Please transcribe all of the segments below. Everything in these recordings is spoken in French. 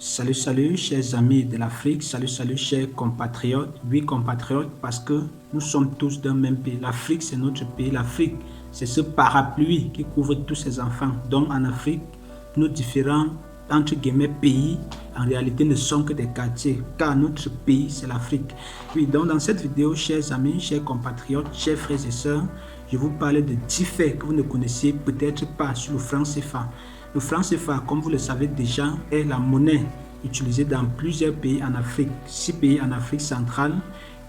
Salut, chers amis de l'Afrique, salut, chers compatriotes. Oui, compatriotes, parce que nous sommes tous d'un même pays. L'Afrique, c'est notre pays. L'Afrique, c'est ce parapluie qui couvre tous ces enfants. Donc, en Afrique, nos différents, entre guillemets, pays, en réalité, ne sont que des quartiers, car notre pays, c'est l'Afrique. Oui, donc, dans cette vidéo, chers amis, chers compatriotes, chers frères et sœurs, je vous parle de 10 faits que vous ne connaissiez peut-être pas sur le franc CFA. Le franc CFA, comme vous le savez déjà, est la monnaie utilisée dans plusieurs pays en Afrique. 6 pays en Afrique centrale,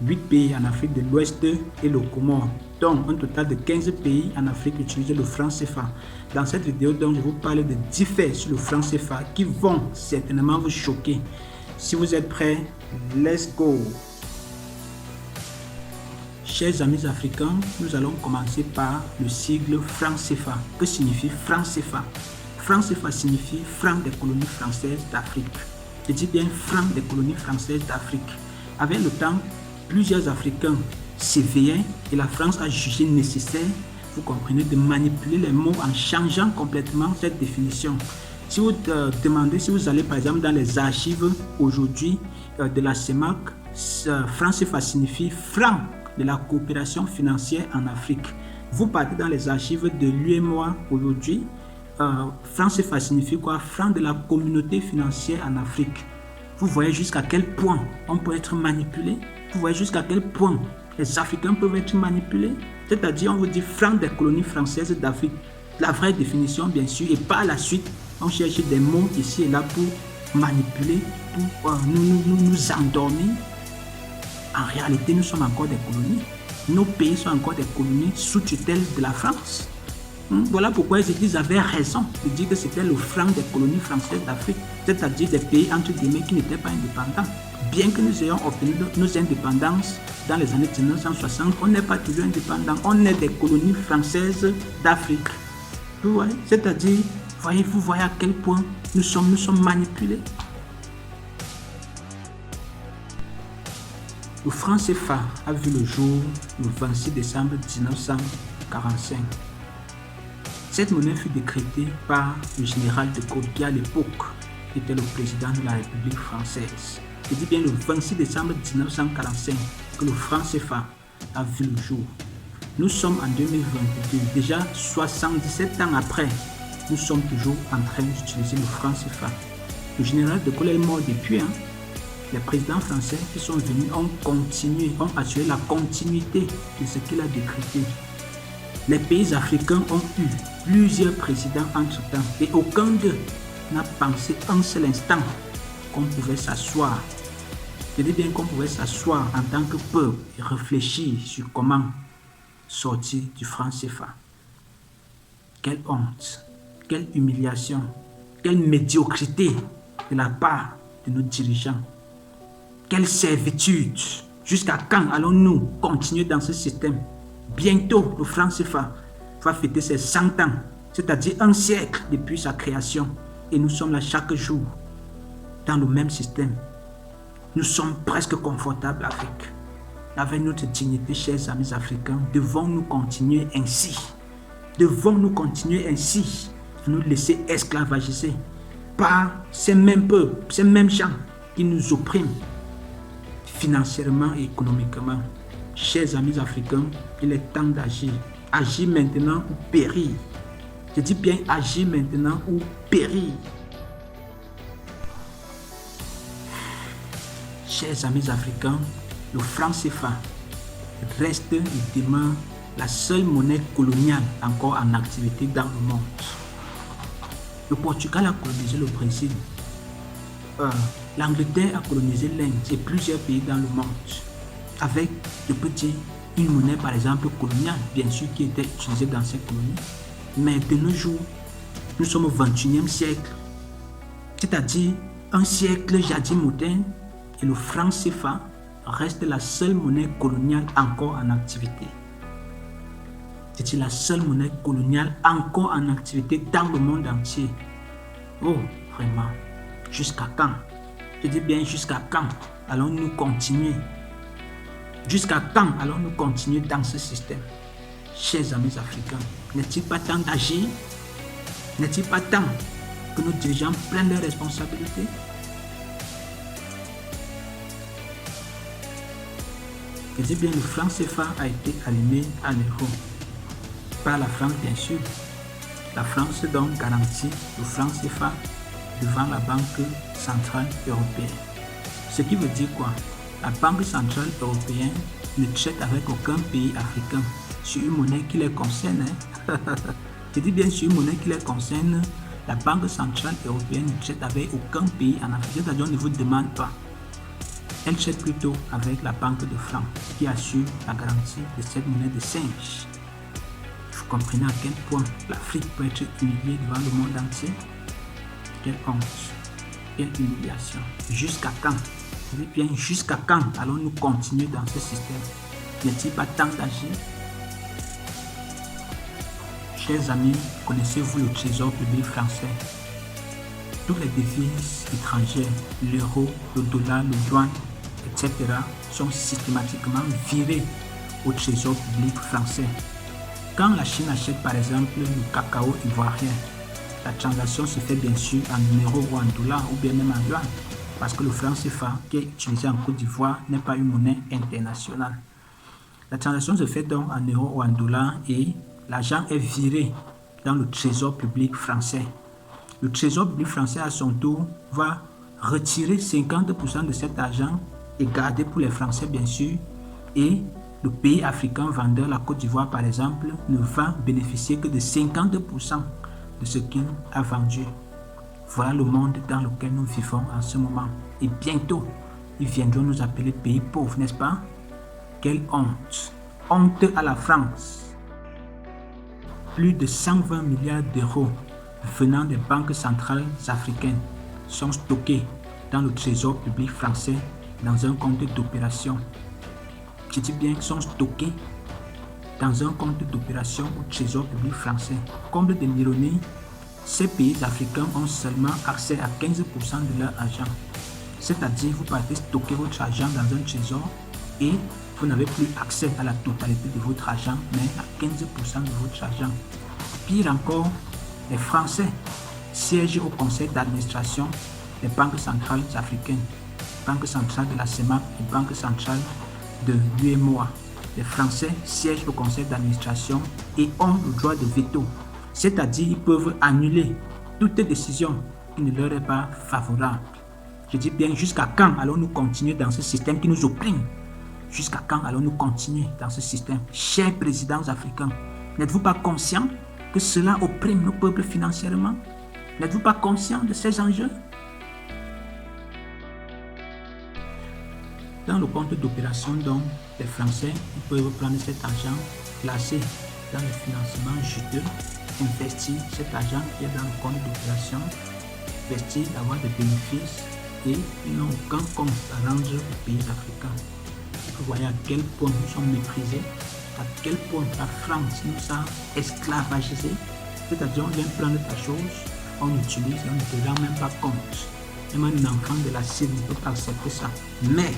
8 pays en Afrique de l'Ouest et le Comore. Donc, un total de 15 pays en Afrique utilisent le franc CFA. Dans cette vidéo, donc, je vous parle de 10 faits sur le franc CFA qui vont certainement vous choquer. Si vous êtes prêts, let's go! Chers amis africains, nous allons commencer par le sigle franc CFA. Que signifie franc CFA? Franc CFA signifie franc des colonies françaises d'Afrique. Je dis bien franc des colonies françaises d'Afrique. Avec le temps, plusieurs Africains s'éveillaient et la France a jugé nécessaire, vous comprenez, de manipuler les mots en changeant complètement cette définition. Si vous demandez, si vous allez par exemple dans les archives aujourd'hui de la CEMAC, franc CFA signifie franc de la coopération financière en Afrique. Vous partez dans les archives de l'UEMOA aujourd'hui, franc CFA signifie quoi? Franc de la communauté financière en Afrique. Vous voyez jusqu'à quel point on peut être manipulé. Vous voyez jusqu'à quel point les Africains peuvent être manipulés. C'est-à-dire, on vous dit franc des colonies françaises d'Afrique. La vraie définition, bien sûr, et par la suite, on cherche des mots ici et là pour manipuler, pour nous endormir. En réalité, nous sommes encore des colonies. Nos pays sont encore des colonies sous tutelle de la France. Voilà pourquoi ils avaient raison de dire que c'était le franc des colonies françaises d'Afrique, c'est-à-dire des pays entre guillemets qui n'étaient pas indépendants. Bien que nous ayons obtenu nos indépendances dans les années 1960, on n'est pas toujours indépendant, on est des colonies françaises d'Afrique. Vous voyez, c'est-à-dire, vous voyez à quel point nous sommes manipulés. Le franc CFA a vu le jour le 26 décembre 1945. Cette monnaie fut décrétée par le général de Gaulle qui à l'époque était le président de la République française. Je dis bien le 26 décembre 1945 que le franc CFA a vu le jour. Nous sommes en 2022, déjà 77 ans après, nous sommes toujours en train d'utiliser le franc CFA. Le général de Gaulle est mort depuis. Les présidents français qui sont venus ont continué, ont assuré la continuité de ce qu'il a décrété. Les pays africains ont eu plusieurs présidents entre-temps et aucun d'eux n'a pensé un seul instant qu'on pouvait s'asseoir. Je dis bien qu'on pouvait s'asseoir en tant que peuple et réfléchir sur comment sortir du franc CFA. Quelle honte, quelle humiliation, quelle médiocrité de la part de nos dirigeants. Quelle servitude. Jusqu'à quand allons-nous continuer dans ce système? Bientôt, le franc CFA va fêter ses 100 ans, c'est-à-dire un siècle depuis sa création. Et nous sommes là chaque jour, dans le même système. Nous sommes presque confortables avec notre dignité, chers amis africains. Devons-nous continuer ainsi? Devons-nous continuer ainsi? Nous laisser esclavagiser par ces mêmes peuples, ces mêmes gens qui nous oppriment financièrement et économiquement. Chers amis africains, il est temps d'agir. Agir maintenant ou périr. Je dis bien agir maintenant ou périr. Chers amis africains, le franc CFA reste et demeure la seule monnaie coloniale encore en activité dans le monde. Le Portugal a colonisé le Brésil. L'Angleterre a colonisé l'Inde et plusieurs pays dans le monde. Avec une monnaie par exemple coloniale, bien sûr, qui était utilisée dans ces colonies. Mais de nos jours, nous sommes au 21e siècle, c'est-à-dire un siècle jadis moderne, et le franc CFA reste la seule monnaie coloniale encore en activité. C'est la seule monnaie coloniale encore en activité dans le monde entier. Oh, vraiment, jusqu'à quand? Je dis bien jusqu'à quand allons-nous continuer? Jusqu'à quand allons-nous continuer dans ce système? Chers amis africains, n'est-il pas temps d'agir? N'est-il pas temps que nos dirigeants prennent leurs responsabilités? Je dis bien, le franc CFA a été aligné à l'euro. Par la France, bien sûr. La France donc garantit le franc CFA devant la Banque centrale européenne. Ce qui veut dire quoi? La Banque centrale européenne ne traite avec aucun pays africain sur une monnaie qui les concerne. Je dis bien sur une monnaie qui les concerne. La Banque centrale européenne ne traite avec aucun pays en Afrique. C'est-à-dire, on ne vous demande pas. Elle traite plutôt avec la Banque de France qui assure la garantie de cette monnaie de singe. Vous comprenez à quel point l'Afrique peut être humiliée devant le monde entier? Quelle honte, quelle humiliation. Jusqu'à quand? Je dis bien, jusqu'à quand allons-nous continuer dans ce système? N'est-il pas temps d'agir? Chers amis, connaissez-vous le trésor public français? Toutes les devises étrangères, l'euro, le dollar, le yuan, etc. sont systématiquement virées au trésor public français. Quand la Chine achète par exemple le cacao ivoirien, la transaction se fait bien sûr en euros ou en dollars ou bien même en yuan, parce que le franc CFA qui est utilisé en Côte d'Ivoire n'est pas une monnaie internationale. La transaction se fait donc en euros ou en dollars et l'argent est viré dans le trésor public français. Le trésor public français à son tour va retirer 50% de cet argent et garder pour les Français bien sûr, et le pays africain vendeur, la Côte d'Ivoire par exemple, ne va bénéficier que de 50% de ce qu'il a vendu. Voilà le monde dans lequel nous vivons en ce moment. Et bientôt, ils viendront nous appeler pays pauvres, n'est-ce pas? Quelle honte! Honte à la France! Plus de 120 milliards d'euros venant des banques centrales africaines sont stockés dans le trésor public français dans un compte d'opération. Je dis bien qu'ils sont stockés dans un compte d'opération au trésor public français. Comble de l'ironie, ces pays africains ont seulement accès à 15% de leur argent. C'est-à-dire, vous partez stocker votre argent dans un trésor et vous n'avez plus accès à la totalité de votre argent, mais à 15% de votre argent. Pire encore, les Français siègent au conseil d'administration des banques centrales africaines, Banque centrale de la CEMAC et Banque centrale de l'UEMOA. Les Français siègent au conseil d'administration et ont le droit de veto, c'est-à-dire ils peuvent annuler toute décision qui ne leur est pas favorable. Je dis bien, jusqu'à quand allons-nous continuer dans ce système qui nous opprime? Jusqu'à quand allons-nous continuer dans ce système? Chers présidents africains, n'êtes-vous pas conscients que cela opprime nos peuples financièrement? N'êtes-vous pas conscients de ces enjeux? Dans le compte d'opération, donc, les Français ils peuvent prendre cet argent, placer dans le financement juteux, investir cet argent qui est dans le compte d'opération, investir, avoir des bénéfices et ils n'ont aucun compte à rendre aux pays africains. Vous voyez à quel point nous sommes méprisés, à quel point la France nous a esclavagisés. C'est-à-dire, on vient prendre ta chose, on utilise et on ne te rend même pas compte. Même un enfant de la Syrie ne peut pas accepter ça. Mais,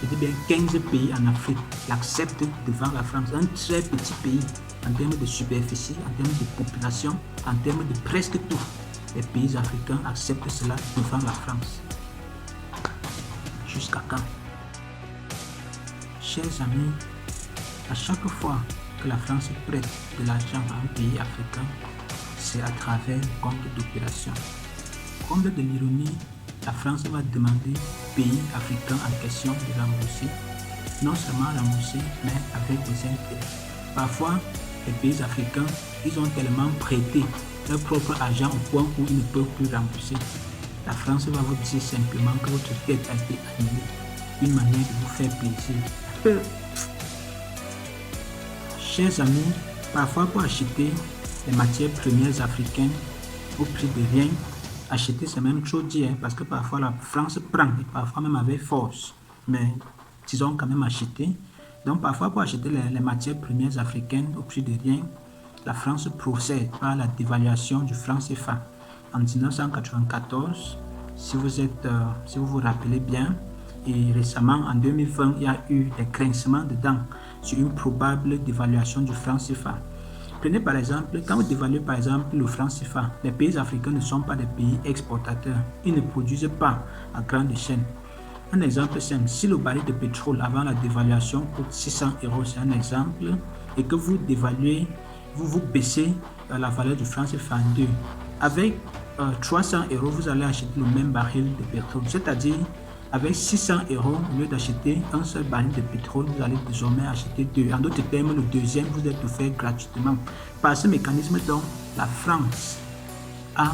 je dis bien 15 pays en Afrique l'acceptent devant la France. Un très petit pays en termes de superficie, en termes de population, en termes de presque tout. Les pays africains acceptent cela devant la France. Jusqu'à quand? Chers amis, à chaque fois que la France prête de l'argent à un pays africain, c'est à travers le compte d'opération. Comble de l'ironie, la France va demander au pays africain en question de rembourser, non seulement rembourser, mais avec des intérêts. Parfois, les pays africains, ils ont tellement prêté leur propre argent au point où ils ne peuvent plus rembourser. La France va vous dire simplement que votre dette a été annulée, une manière de vous faire plaisir. Chers amis, parfois pour acheter les matières premières africaines au prix de rien, acheter c'est même trop dire, parce que parfois la France prend et parfois même avec force, mais ils ont quand même acheté. Donc parfois pour acheter les matières premières africaines au prix de rien, la France procède par la dévaluation du franc CFA. En 1994, si vous vous rappelez bien, et récemment en 2020, il y a eu des grincements dedans sur une probable dévaluation du franc CFA. Prenez par exemple, quand vous dévaluez par exemple le franc CFA, les pays africains ne sont pas des pays exportateurs. Ils ne produisent pas à grande échelle. Un exemple simple, si le baril de pétrole avant la dévaluation coûte 600 euros, c'est un exemple, et que vous dévaluez, vous baissez la valeur du franc CFA en deux. Avec 300 euros, vous allez acheter le même baril de pétrole, c'est-à-dire avec 600 euros, au lieu d'acheter un seul baril de pétrole, vous allez désormais acheter deux. En d'autres termes, le deuxième, vous êtes offert gratuitement. Par ce mécanisme, donc, la France a,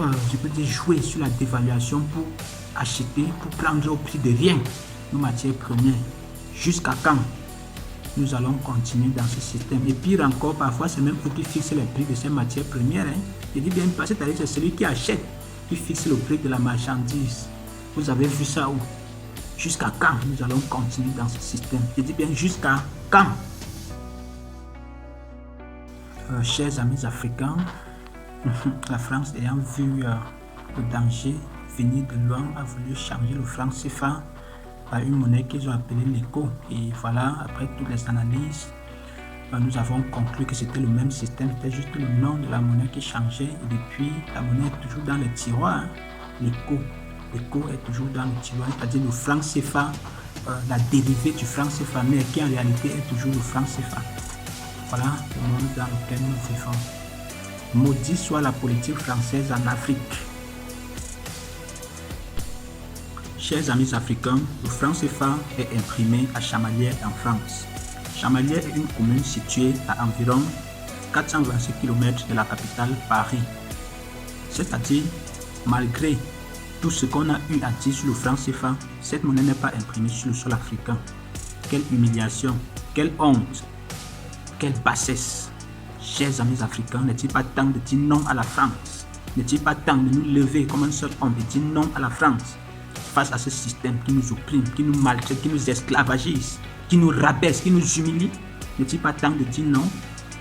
je peux dire, joué sur la dévaluation pour acheter, pour prendre au prix de rien nos matières premières. Jusqu'à quand nous allons continuer dans ce système? Et pire encore, parfois, c'est même eux qui fixent les prix de ces matières premières. Je dis bien, c'est-à-dire c'est celui qui achète qui fixe le prix de la marchandise. Vous avez vu ça où? Jusqu'à quand nous allons continuer dans ce système? Je dis bien jusqu'à quand? Chers amis africains, la France ayant vu le danger venir de loin a voulu changer le franc CFA par une monnaie qu'ils ont appelée l'ECO. Et voilà, après toutes les analyses, nous avons conclu que c'était le même système, c'était juste le nom de la monnaie qui changeait. Et depuis, la monnaie est toujours dans les tiroirs. L'ECO. L'ECO est toujours dans le tiroir, c'est-à-dire le franc CFA, la dérivée du franc CFA, mais qui en réalité est toujours le franc CFA. Voilà le monde dans lequel nous vivons. Maudit soit la politique française en Afrique. Chers amis africains, le franc CFA est imprimé à Chamalières en France. Chamalières est une commune située à environ 426 km de la capitale Paris. C'est-à-dire, malgré tout ce qu'on a eu à dire sur le franc CFA, cette monnaie n'est pas imprimée sur le sol africain. Quelle humiliation, quelle honte, quelle bassesse. Chers amis africains, n'est-il pas temps de dire non à la France? N'est-il pas temps de nous lever comme un seul homme et dire non à la France face à ce système qui nous opprime, qui nous maltraite, qui nous esclavagise, qui nous rabaisse, qui nous humilie? N'est-il pas temps de dire non?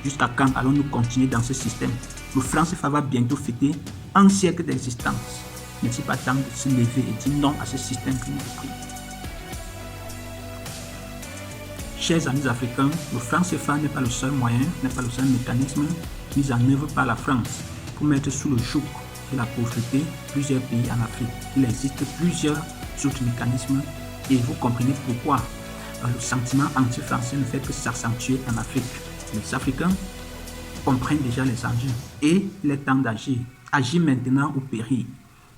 Jusqu'à quand allons-nous continuer dans ce système? Le franc CFA va bientôt fêter un siècle d'existence. N'est-il pas temps de se lever et dire non à ce système qui nous opprime? Chers amis africains, le franc CFA n'est pas le seul moyen, n'est pas le seul mécanisme mis en œuvre par la France pour mettre sous le joug de la pauvreté plusieurs pays en Afrique. Il existe plusieurs autres mécanismes et vous comprenez pourquoi le sentiment anti-français ne fait que s'accentuer en Afrique. Les Africains comprennent déjà les enjeux et il est temps d'agir. Agir maintenant ou périr.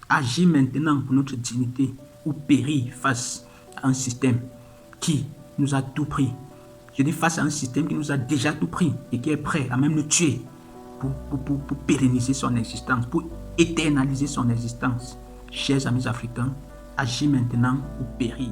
Agir maintenant pour notre dignité ou périr face à un système qui nous a tout pris. Je dis face à un système qui nous a déjà tout pris et qui est prêt à même nous tuer pour pérenniser son existence, pour éternaliser son existence. Chers amis africains, agis maintenant ou périr.